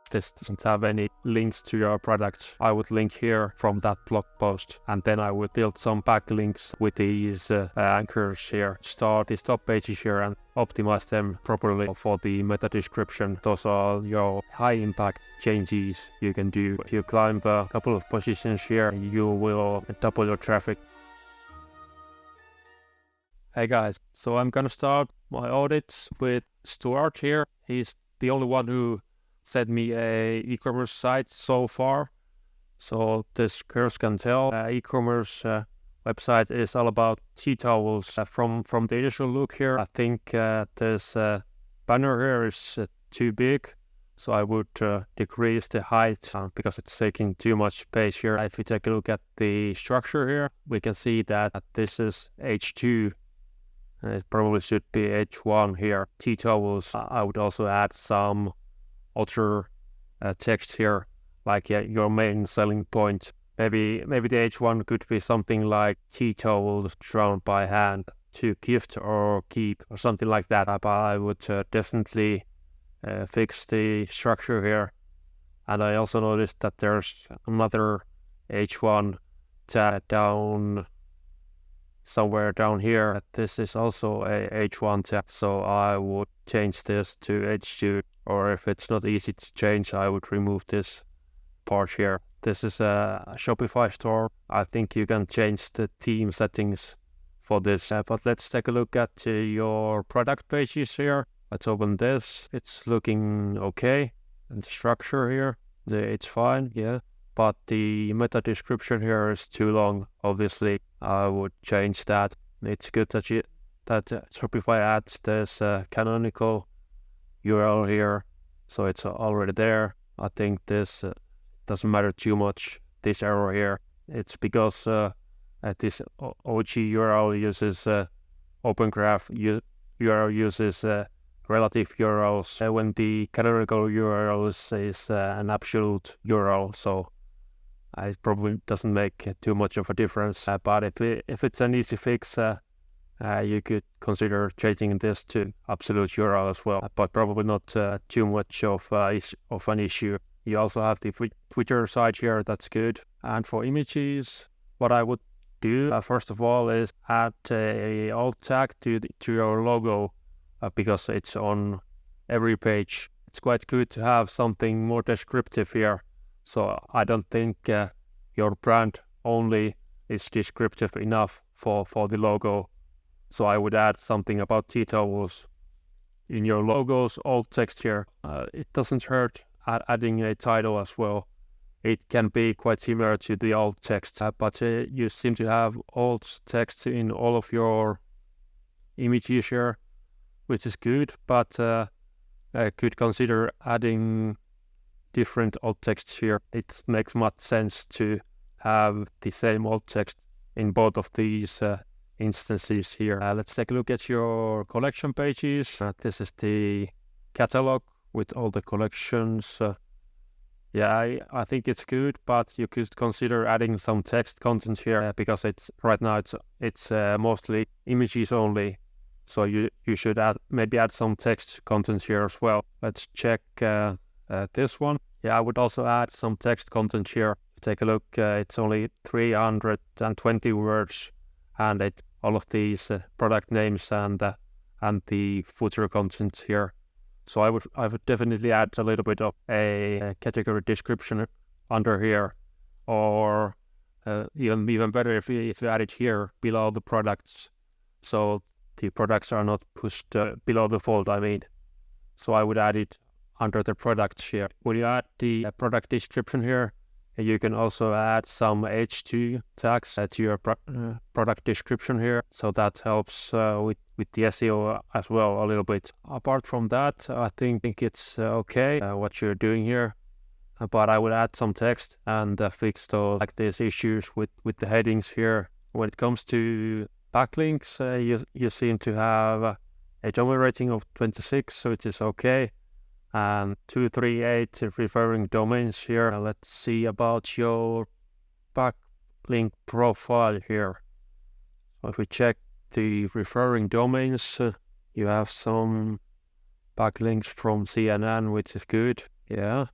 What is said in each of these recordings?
this doesn't have any links to your product, I would link here from that blog post, and then I would build some backlinks with these anchors here. Start these top pages here and optimize them properly for the meta description. Those are your high impact changes you can do. If you climb a couple of positions here, you will double your traffic. Hey guys, so I'm gonna start my audits with Stuart here. He's the only one who sent me a e-commerce site so far. So this curse can tell e-commerce website is all about tea towels. From the initial look here, I think this banner here is too big. So I would decrease the height because it's taking too much space here. If you take a look at the structure here, we can see that this is H2. It probably should be H1 here. Tea towels. I would also add some other text here, like your main selling point. Maybe the H1 could be something like tea towels drawn by hand to gift or keep or something like that. But I would definitely fix the structure here. And I also noticed that there's another H1 tag down somewhere down here. This is also a H1 tag, so I would change this to H2, or if it's not easy to change, I would remove this part here. This is a Shopify store. I think you can change the theme settings for this, but let's take a look at your product pages here. Let's open this. It's looking okay, and the structure here, it's fine, yeah. But the meta description here is too long. Obviously, I would change that. It's good that Shopify adds this canonical URL here, so it's already there. I think this doesn't matter too much. This error here, it's because this OG URL uses Open Graph URL uses relative URLs when the canonical URL is an absolute URL. So it probably doesn't make too much of a difference, but if it's an easy fix, you could consider changing this to absolute URL as well, but probably not too much of an issue. You also have the Twitter side here, that's good. And for images, what I would do first of all is add a alt tag to your logo because it's on every page. It's quite good to have something more descriptive here. So I don't think your brand only is descriptive enough for the logo. So I would add something about tea towels in your logo's alt text here. It doesn't hurt adding a title as well. It can be quite similar to the alt text, but you seem to have alt text in all of your images here, which is good, but I could consider adding different alt text here. It makes much sense to have the same alt text in both of these instances here. Let's take a look at your collection pages. This is the catalog with all the collections. Yeah, I think it's good, but you could consider adding some text content here because right now it's mostly images only. So you should maybe add some text content here as well. Let's check this one. Yeah, I would also add some text content here. Take a look, it's only 320 words, and all of these product names and the footer content here. So I would definitely add a little bit of a category description under here, or even better if you add it here below the products, so the products are not pushed below the fold. I mean, so I would add it under the products here. When you add the product description here, you can also add some H2 tags to your product description here, so that helps with the SEO as well a little bit. Apart from that, I think it's okay what you're doing here, but I would add some text and fix these issues with the headings here. When it comes to backlinks, you seem to have a domain rating of 26, so it is okay. And 238 referring domains here. Let's see about your backlink profile here. So if we check the referring domains, you have some backlinks from CNN, which is good. Yeah.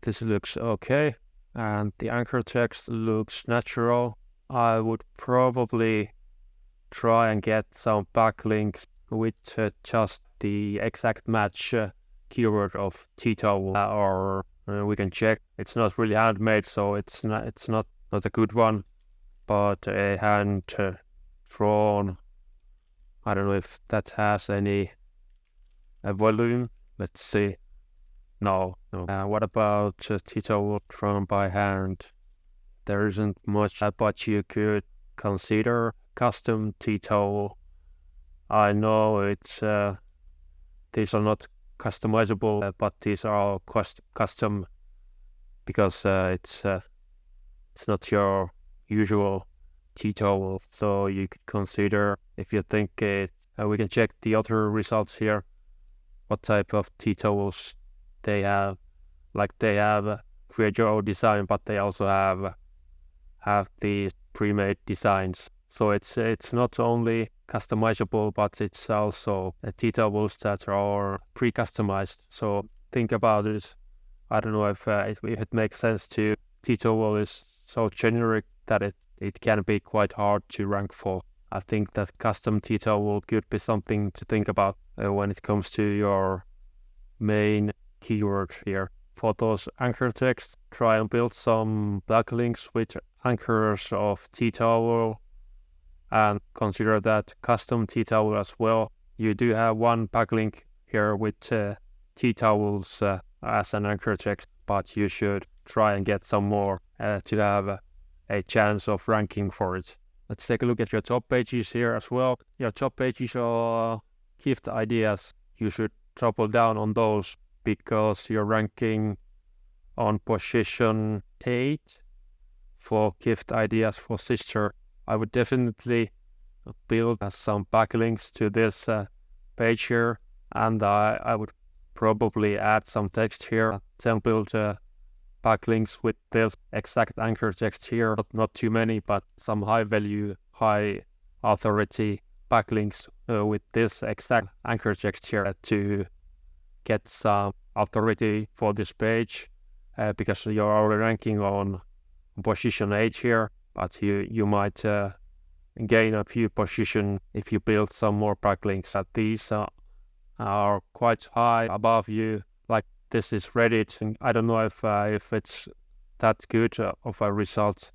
This looks okay, and the anchor text looks natural. I would probably try and get some backlinks with just the exact match keyword of T-towel, or we can check. It's not really handmade, so it's not a good one, but a hand drawn. I don't know if that has any volume. Let's see. No. What about T-towel drawn by hand? There isn't much, but you could consider custom T-towel. I know it's these are not customizable, but these are all custom because it's not your usual T-towel. So you could consider, if you think it. We can check the other results here. What type of T-towels they have? Like they have create your own design, but they also have the pre-made designs. So it's not only customizable, but it's also T-towels that are pre-customized. So think about it. I don't know if it makes sense to. T-towel is so generic that it can be quite hard to rank for. I think that custom T-towel could be something to think about when it comes to your main keyword here. For those anchor texts, try and build some backlinks with anchors of T-towel and consider that custom T-towel as well. You do have one backlink here with T-towels as an anchor text, but you should try and get some more to have a chance of ranking for it. Let's take a look at your top pages here as well. Your top pages are gift ideas. You should double down on those because you're ranking on position 8 for gift ideas for sister. I would definitely build some backlinks to this page here, and I would probably add some text here, then build backlinks with this exact anchor text here. Not too many, but some high value, high authority backlinks with this exact anchor text here to get some authority for this page because you're already ranking on position 8 here, but you might gain a few position if you build some more backlinks. These are quite high above you. Like this is Reddit, and I don't know if it's that good of a result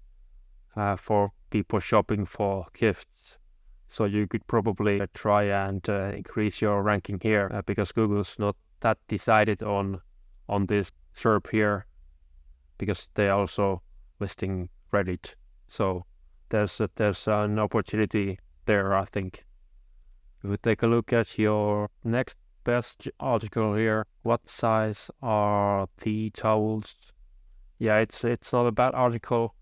for people shopping for gifts. So you could probably try and increase your ranking here because Google's not that decided on this SERP here because they're also listing Reddit. So there's an opportunity there, I think. If we take a look at your next best article here, what size are the towels? Yeah, it's not a bad article,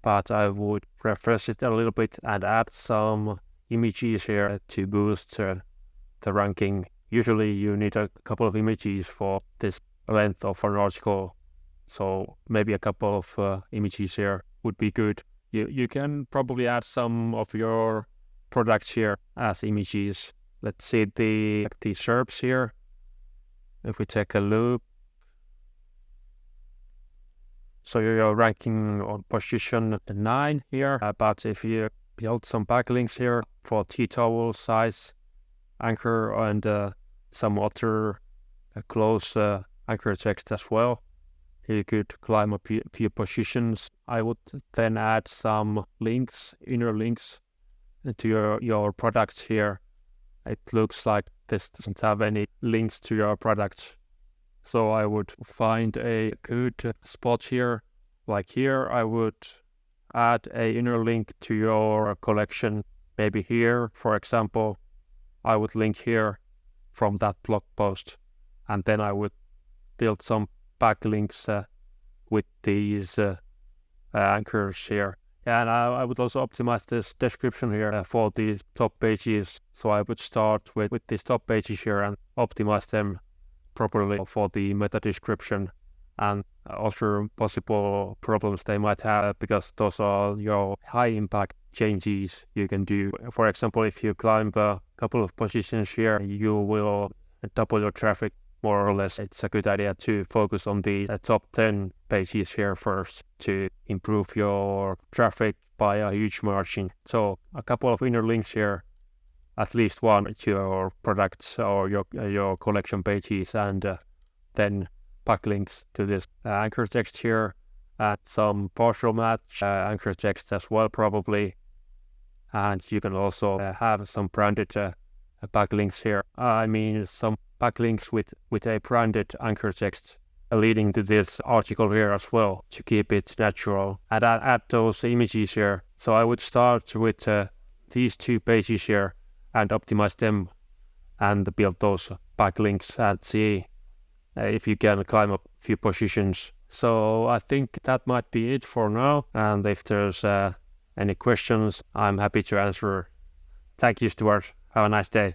but I would refresh it a little bit and add some images here to boost the ranking. Usually you need a couple of images for this length of an article, so maybe a couple of images here would be good. You can probably add some of your products here as images. Let's see the SERPs here. If we take a look, so you're ranking on position 9 here, but if you build some backlinks here for T-towel size, anchor, and some other close anchor text as well, you could climb a few positions. I would then add some links, inner links to your products here. It looks like this doesn't have any links to your product. So I would find a good spot here. Like here, I would add a inner link to your collection. Maybe here, for example, I would link here from that blog post. And then I would build some backlinks with these anchors here. And I would also optimize this description here for these top pages. So I would start with these top pages here and optimize them properly for the meta description and other possible problems they might have, because those are your high impact changes you can do. For example, if you climb a couple of positions here, you will double your traffic more or less it's a good idea to focus on the top 10 pages here first to improve your traffic by a huge margin. So a couple of inner links here, at least one to your products or your collection pages, and then backlinks to this anchor text here, and some partial match anchor text as well probably. And you can also have some branded backlinks here. I mean some backlinks with a branded anchor text leading to this article here as well to keep it natural, and add those images here. So I would start with these 2 pages here and optimize them and build those backlinks and see if you can climb up a few positions. So I think that might be it for now, and if there's any questions, I'm happy to answer. Thank you, Stuart. Have a nice day.